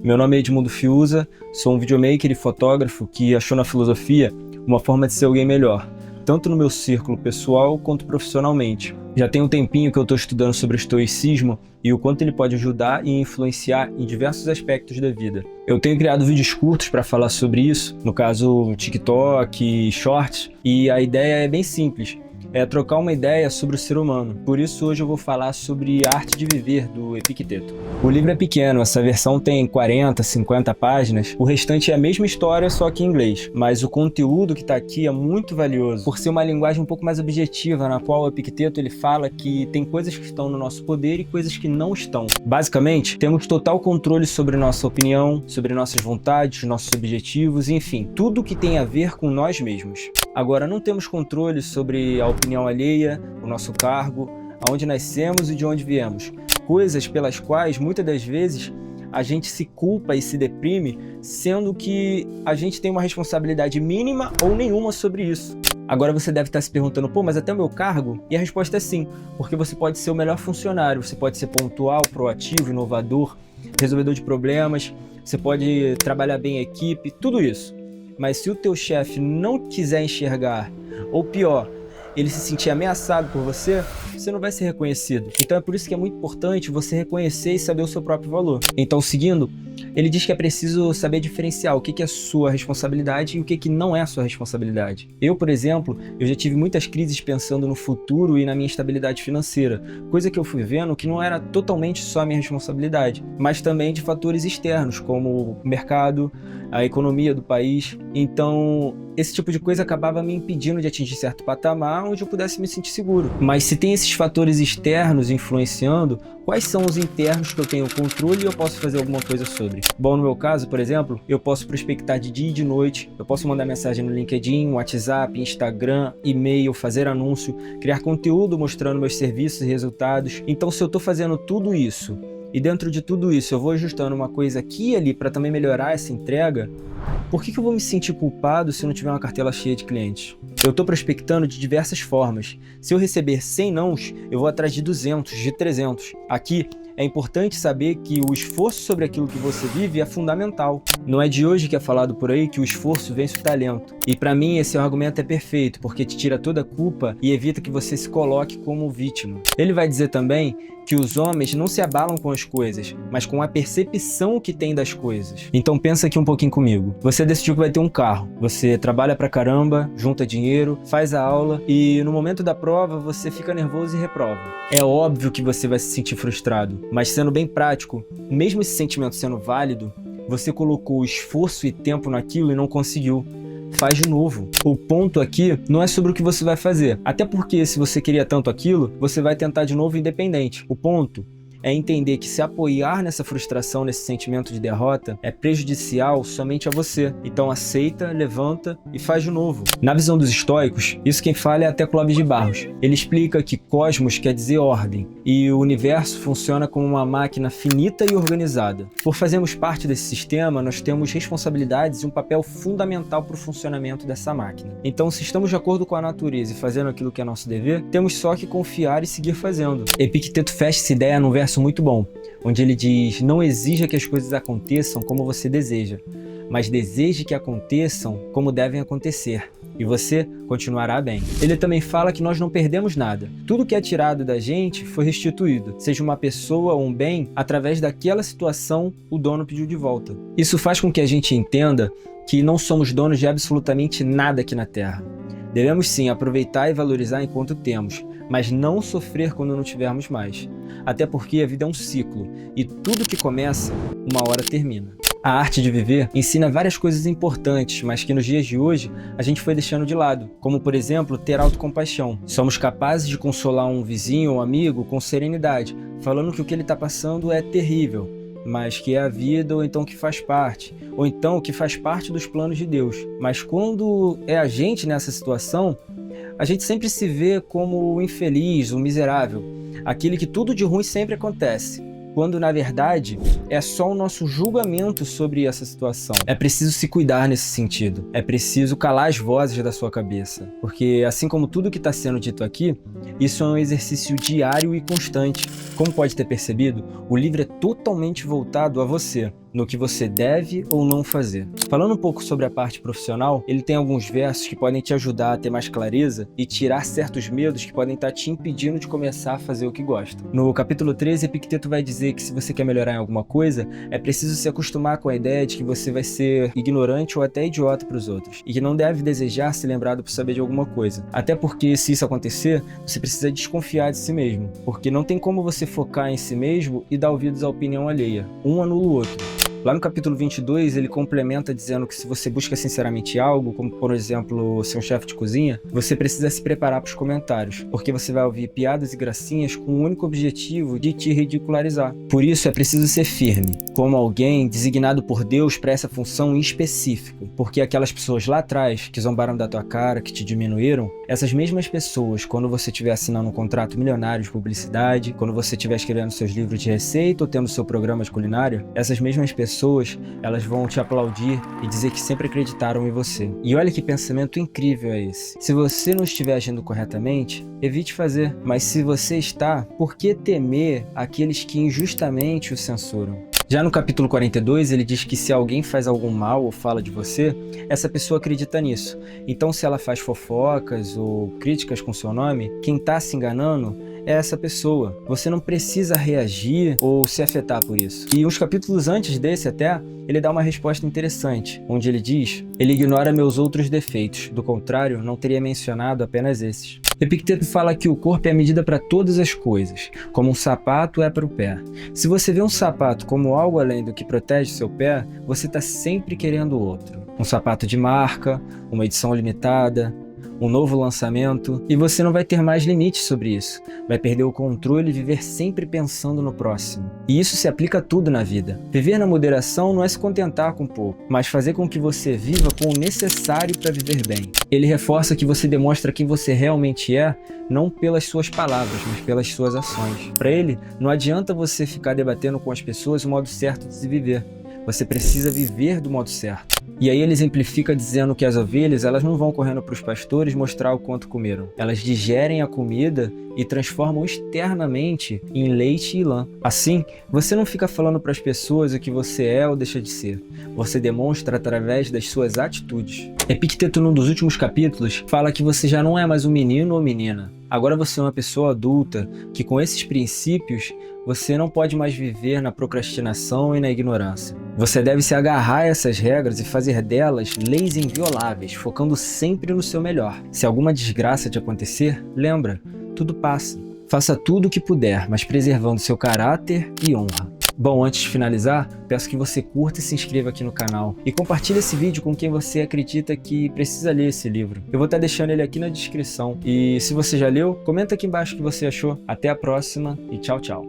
Meu nome é Edmundo Fiuza, sou um videomaker e fotógrafo que achou na filosofia uma forma de ser alguém melhor, tanto no meu círculo pessoal quanto profissionalmente. Já tem um tempinho que eu estou estudando sobre o estoicismo e o quanto ele pode ajudar e influenciar em diversos aspectos da vida. Eu tenho criado vídeos curtos para falar sobre isso, no caso TikTok, Shorts, e a ideia é bem simples. É trocar uma ideia sobre o ser humano. Por isso hoje eu vou falar sobre A Arte de Viver, do Epicteto. O livro é pequeno, essa versão tem 40, 50 páginas. O restante é a mesma história, só que em inglês. Mas o conteúdo que está aqui é muito valioso, por ser uma linguagem um pouco mais objetiva, na qual o Epicteto ele fala que tem coisas que estão no nosso poder e coisas que não estão. Basicamente, temos total controle sobre nossa opinião, sobre nossas vontades, nossos objetivos, enfim, tudo que tem a ver com nós mesmos. Agora, não temos controle sobre a opinião alheia, o nosso cargo, aonde nascemos e de onde viemos. Coisas pelas quais, muitas das vezes, a gente se culpa e se deprime, sendo que a gente tem uma responsabilidade mínima ou nenhuma sobre isso. Agora você deve estar se perguntando, pô, mas até o meu cargo? E a resposta é sim, porque você pode ser o melhor funcionário, você pode ser pontual, proativo, inovador, resolvedor de problemas, você pode trabalhar bem em equipe, tudo isso. Mas se o teu chefe não quiser enxergar, ou pior, ele se sentir ameaçado por você, você não vai ser reconhecido. Então é por isso que é muito importante você reconhecer e saber o seu próprio valor. Então, seguindo, ele diz que é preciso saber diferenciar o que é sua responsabilidade e o que não é sua responsabilidade. Eu, por exemplo, eu já tive muitas crises pensando no futuro e na minha estabilidade financeira, coisa que eu fui vendo que não era totalmente só a minha responsabilidade, mas também de fatores externos, como o mercado, a economia do país. Então, esse tipo de coisa acabava me impedindo de atingir certo patamar onde eu pudesse me sentir seguro. Mas se tem esses fatores externos influenciando, quais são os internos que eu tenho controle e eu posso fazer alguma coisa sobre? Bom, no meu caso, por exemplo, eu posso prospectar de dia e de noite, eu posso mandar mensagem no LinkedIn, WhatsApp, Instagram, e-mail, fazer anúncio, criar conteúdo mostrando meus serviços e resultados. Então, se eu estou fazendo tudo isso, e dentro de tudo isso eu vou ajustando uma coisa aqui e ali para também melhorar essa entrega, por que eu vou me sentir culpado se eu não tiver uma cartela cheia de clientes? Eu estou prospectando de diversas formas. Se eu receber 100 nãos, eu vou atrás de 200, de 300. Aqui é importante saber que o esforço sobre aquilo que você vive é fundamental. Não é de hoje que é falado por aí que o esforço vence o talento. E para mim esse argumento é perfeito, porque te tira toda a culpa e evita que você se coloque como vítima. Ele vai dizer também que os homens não se abalam com as coisas, mas com a percepção que tem das coisas. Então pensa aqui um pouquinho comigo. Você decidiu que vai ter um carro, você trabalha pra caramba, junta dinheiro, faz a aula e no momento da prova você fica nervoso e reprova. É óbvio que você vai se sentir frustrado, mas sendo bem prático, mesmo esse sentimento sendo válido, você colocou esforço e tempo naquilo e não conseguiu. Faz de novo. O ponto aqui não é sobre o que você vai fazer, até porque se você queria tanto aquilo, você vai tentar de novo independente. O ponto é entender que se apoiar nessa frustração, nesse sentimento de derrota, é prejudicial somente a você. Então aceita, levanta e faz de novo. Na visão dos estoicos, isso quem fala é até Clóvis de Barros. Ele explica que cosmos quer dizer ordem, e o universo funciona como uma máquina finita e organizada. Por fazermos parte desse sistema, nós temos responsabilidades e um papel fundamental para o funcionamento dessa máquina. Então, se estamos de acordo com a natureza e fazendo aquilo que é nosso dever, temos só que confiar e seguir fazendo. Epicteto fecha essa ideia num verso muito bom, onde ele diz: não exija que as coisas aconteçam como você deseja, mas deseje que aconteçam como devem acontecer, e você continuará bem. Ele também fala que nós não perdemos nada. Tudo que é tirado da gente foi restituído, seja uma pessoa ou um bem, através daquela situação o dono pediu de volta. Isso faz com que a gente entenda que não somos donos de absolutamente nada aqui na Terra. Devemos sim aproveitar e valorizar enquanto temos, mas não sofrer quando não tivermos mais. Até porque a vida é um ciclo, e tudo que começa, uma hora termina. A Arte de Viver ensina várias coisas importantes, mas que nos dias de hoje a gente foi deixando de lado, como por exemplo, ter autocompaixão. Somos capazes de consolar um vizinho ou amigo com serenidade, falando que o que ele está passando é terrível, mas que é a vida ou então que faz parte, ou então que faz parte dos planos de Deus. Mas quando é a gente nessa situação, a gente sempre se vê como o infeliz, o miserável, aquele que tudo de ruim sempre acontece, quando na verdade é só o nosso julgamento sobre essa situação. É preciso se cuidar nesse sentido, é preciso calar as vozes da sua cabeça, porque assim como tudo que está sendo dito aqui, isso é um exercício diário e constante. Como pode ter percebido, o livro é totalmente voltado a você. no que você deve ou não fazer. Falando um pouco sobre a parte profissional, ele tem alguns versos que podem te ajudar a ter mais clareza e tirar certos medos que podem estar te impedindo de começar a fazer o que gosta. No capítulo 13, Epicteto vai dizer que se você quer melhorar em alguma coisa, é preciso se acostumar com a ideia de que você vai ser ignorante ou até idiota para os outros, e que não deve desejar ser lembrado por saber de alguma coisa. Até porque, se isso acontecer, você precisa desconfiar de si mesmo, porque não tem como você focar em si mesmo e dar ouvidos à opinião alheia. Um anula o outro. Lá no capítulo 22, ele complementa dizendo que se você busca sinceramente algo, como por exemplo ser um chefe de cozinha, você precisa se preparar para os comentários, porque você vai ouvir piadas e gracinhas com o único objetivo de te ridicularizar. Por isso é preciso ser firme, como alguém designado por Deus para essa função em específico, porque aquelas pessoas lá atrás que zombaram da tua cara, que te diminuíram, essas mesmas pessoas, quando você estiver assinando um contrato milionário de publicidade, quando você estiver escrevendo seus livros de receita ou tendo seu programa de culinária, essas mesmas pessoas, elas vão te aplaudir e dizer que sempre acreditaram em você. E olha que pensamento incrível é esse. Se você não estiver agindo corretamente, evite fazer. Mas se você está, por que temer aqueles que injustamente o censuram? Já no capítulo 42, ele diz que se alguém faz algum mal ou fala de você, essa pessoa acredita nisso. Então, se ela faz fofocas ou críticas com seu nome, quem está se enganando é essa pessoa. Você não precisa reagir ou se afetar por isso. E uns capítulos antes desse até, ele dá uma resposta interessante, onde ele diz: ele ignora meus outros defeitos, do contrário, não teria mencionado apenas esses. Epicteto fala que o corpo é a medida para todas as coisas, como um sapato é para o pé. Se você vê um sapato como algo além do que protege seu pé, você está sempre querendo outro. Um sapato de marca, uma edição limitada, um novo lançamento, e você não vai ter mais limites sobre isso. Vai perder o controle e viver sempre pensando no próximo. E isso se aplica a tudo na vida. Viver na moderação não é se contentar com pouco, mas fazer com que você viva com o necessário para viver bem. Ele reforça que você demonstra quem você realmente é, não pelas suas palavras, mas pelas suas ações. Para ele, não adianta você ficar debatendo com as pessoas o modo certo de se viver. Você precisa viver do modo certo. E aí ele exemplifica dizendo que as ovelhas, elas não vão correndo para os pastores mostrar o quanto comeram. Elas digerem a comida e transformam externamente em leite e lã. Assim, você não fica falando para as pessoas o que você é ou deixa de ser. Você demonstra através das suas atitudes. Epicteto, num dos últimos capítulos, fala que você já não é mais um menino ou menina. Agora você é uma pessoa adulta, que com esses princípios, você não pode mais viver na procrastinação e na ignorância. Você deve se agarrar a essas regras e fazer delas leis invioláveis, focando sempre no seu melhor. Se alguma desgraça te acontecer, lembra, tudo passa. Faça tudo o que puder, mas preservando seu caráter e honra. Bom, antes de finalizar, peço que você curta e se inscreva aqui no canal. E compartilhe esse vídeo com quem você acredita que precisa ler esse livro. Eu vou estar deixando ele aqui na descrição. E se você já leu, comenta aqui embaixo o que você achou. Até a próxima e tchau, tchau.